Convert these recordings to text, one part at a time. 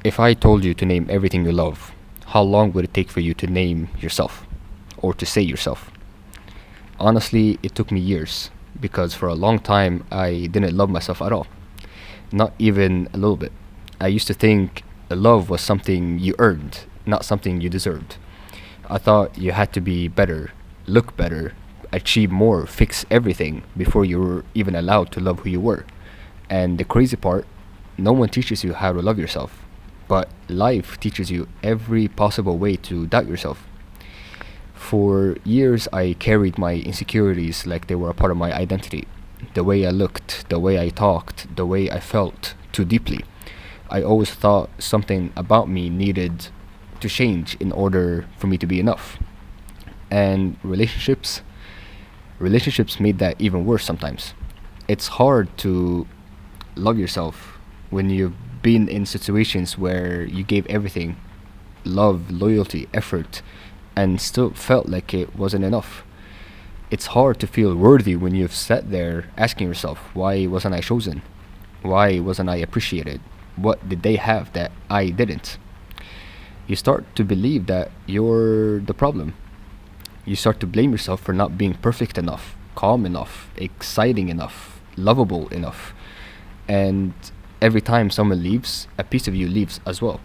If I told you to name everything you love, how long would it take for you to name yourself or to say yourself? Honestly, it took me years because for a long time I didn't love myself at all. Not even a little bit. I used to think love was something you earned, not something you deserved. I thought you had to be better, look better, achieve more, fix everything before you were even allowed to love who you were. And the crazy part, no one teaches you how to love yourself, but life teaches you every possible way to doubt yourself. For years, I carried my insecurities like they were a part of my identity. The way I looked, the way I talked, the way I felt too deeply. I always thought something about me needed to change in order for me to be enough. And relationships made that even worse sometimes. It's hard to love yourself when you've been in situations where you gave everything, love, loyalty, effort, and still felt like it wasn't enough. It's hard to feel worthy when you've sat there asking yourself, why wasn't I chosen? Why wasn't I appreciated? What did they have that I didn't? You start to believe that you're the problem. You start to blame yourself for not being perfect enough, calm enough, exciting enough, lovable enough. And every time someone leaves, a piece of you leaves as well.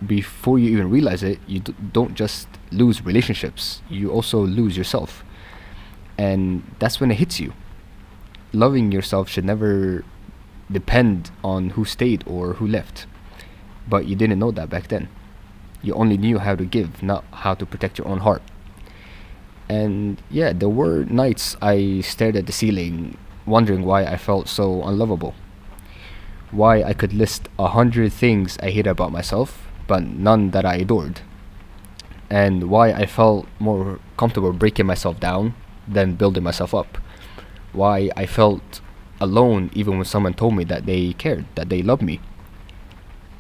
Before you even realize it, you don't just lose relationships, you also lose yourself. And that's when it hits you. Loving yourself should never depend on who stayed or who left. But you didn't know that back then. You only knew how to give, not how to protect your own heart. And yeah, there were nights I stared at the ceiling, wondering why I felt so unlovable. Why I could list 100 things I hated about myself, but none that I adored. And why I felt more comfortable breaking myself down than building myself up. Why I felt alone even when someone told me that they cared, that they loved me.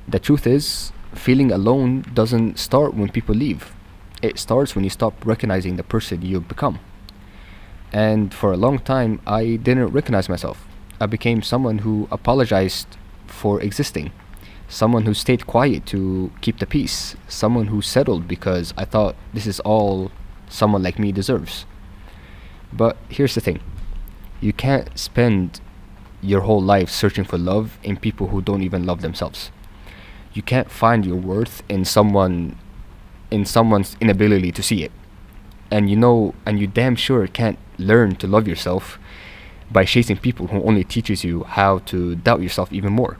The truth is, feeling alone doesn't start when people leave. It starts when you stop recognizing the person you've become. And for a long time, I didn't recognize myself. I became someone who apologized for existing, someone who stayed quiet to keep the peace, someone who settled because I thought this is all someone like me deserves. But here's the thing, you can't spend your whole life searching for love in people who don't even love themselves. You can't find your worth in someone's inability to see it. And you damn sure can't learn to love yourself by chasing people who only teaches you how to doubt yourself even more.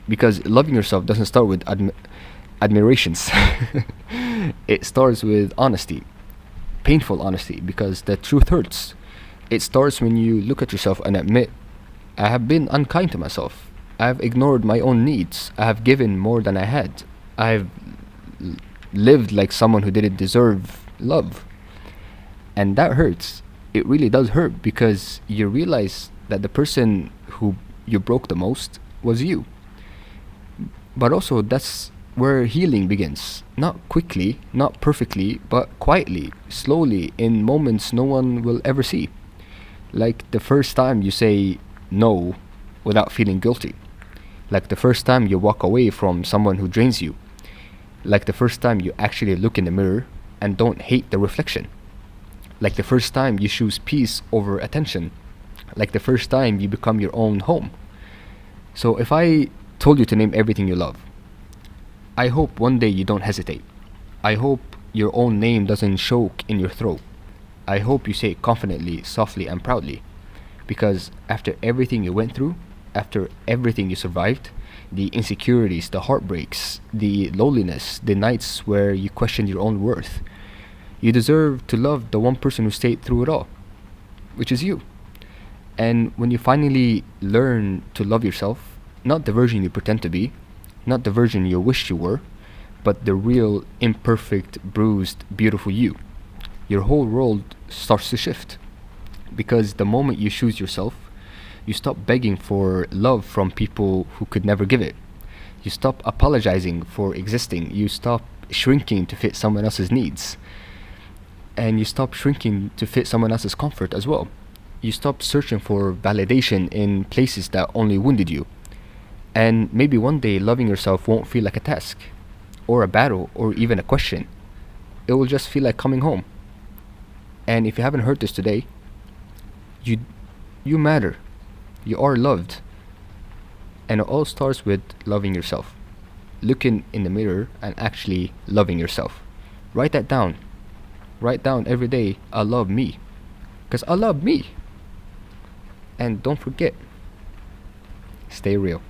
Because loving yourself doesn't start with admirations. It starts with honesty, painful honesty, because the truth hurts. It starts when you look at yourself and admit, I have been unkind to myself. I have ignored my own needs. I have given more than I had. I have lived like someone who didn't deserve love. And that hurts. It really does hurt because you realize that the person who you broke the most was you. But also, that's where healing begins. Not quickly, not perfectly, but quietly, slowly, in moments no one will ever see. Like the first time you say no without feeling guilty. Like the first time you walk away from someone who drains you. Like the first time you actually look in the mirror and don't hate the reflection. Like the first time you choose peace over attention. Like the first time you become your own home. So if I told you to name everything you love, I hope one day you don't hesitate. I hope your own name doesn't choke in your throat. I hope you say it confidently, softly, and proudly. Because after everything you went through, after everything you survived, the insecurities, the heartbreaks, the loneliness, the nights where you questioned your own worth, you deserve to love the one person who stayed through it all, which is you. And when you finally learn to love yourself, not the version you pretend to be, not the version you wish you were, but the real, imperfect, bruised, beautiful you, your whole world starts to shift. Because the moment you choose yourself, you stop begging for love from people who could never give it. You stop apologizing for existing. You stop shrinking to fit someone else's needs. And you stop shrinking to fit someone else's comfort as well. You stop searching for validation in places that only wounded you. And maybe one day loving yourself won't feel like a task, or a battle, or even a question. It will just feel like coming home. And if you haven't heard this today, you you matter. You are loved. And it all starts with loving yourself. Looking in the mirror and actually loving yourself. Write that down. Write down every day, I love me. Because I love me. And don't forget, stay real.